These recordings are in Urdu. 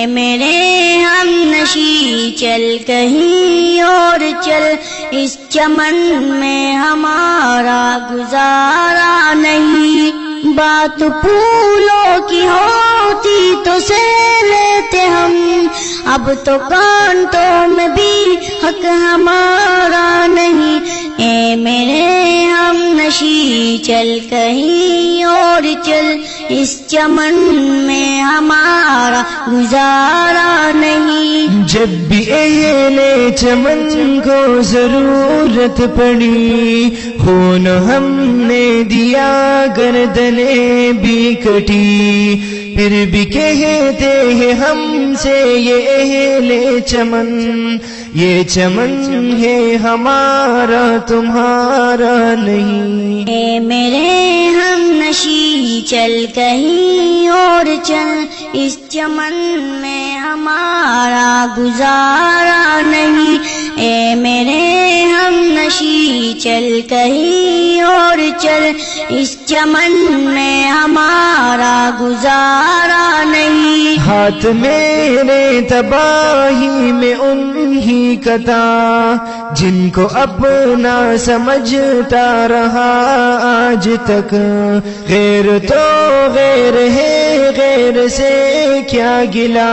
میرے ہم نشی چل کہیں اور چل، اس چمن میں ہمارا گزارا نہیں۔ بات پھولوں کی ہوتی تو سہ لیتے ہم، اب تو کانٹوں میں بھی حق ہمارا نہیں۔ اے میرے ہم نشی چل کہیں اور چل، اس چمن میں ہمارا گزارا نہیں۔ جب بھی اہل چمن کو ضرورت پڑی، خون ہم نے دیا گردنیں بھی کٹی، پھر بھی کہتے ہیں ہم سے یہ اہل چمن، یہ چمن ہے ہمارا تمہارا نہیں۔ اے میرے ہم نشی چل کہیں اور چل، اس چمن میں ہمارا گزارا نہیں۔ اے میرے ہم نشی چل کہیں اور چل، اس چمن میں ہمارا گزارا نہیں۔ ہاتھ میرے تباہی میں انہی کا تھا، جن کو اپنا سمجھتا رہا آج تک۔ غیر تو غیر ہے، غیر سے کیا گلا،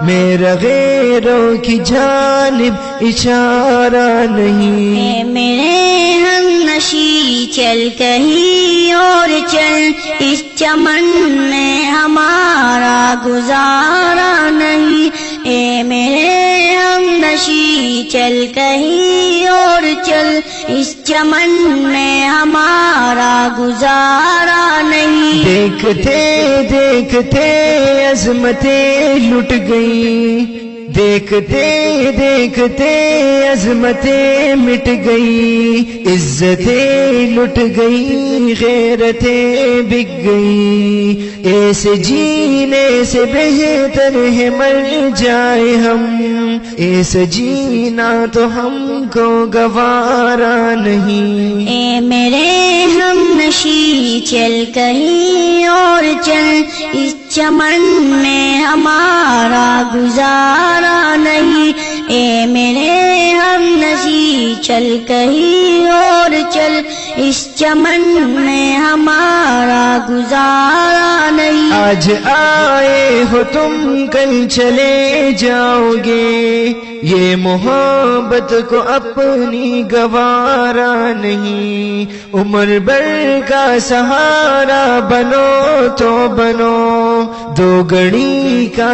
میرا غیروں کی جانب اشارہ نہیں۔ اے میرے ہم نشی چل کہیں اور چل، اس چمن میں ہمارا گزارا نہیں۔ اے میرے ہم نشی چل کہیں اور چل، اس چمن میں ہمارا گزارا نہیں۔ دیکھتے دیکھتے عظمتیں لٹ گئی، دیکھتے دیکھتے عظمتیں مٹ گئی، عزتیں لٹ گئی، غیرتیں بک گئی۔ ایسے جینے سے بہتر ہے مر جائے ہم، ایسے جینا تو ہم کو گوارا نہیں۔ اے میرے ہم نشی چل کہیں اور چل، اس چمن میں ہمارا گزارا نہیں۔ اے میرے ہم نشی چل کہیں اور چل، اس چمن میں ہمارا گزارا نہیں۔ آج آئے ہو تم کل چلے جاؤ گے، یہ محبت کو اپنی گوارا نہیں۔ عمر بھر کا سہارا بنو تو بنو، دو گھڑی کا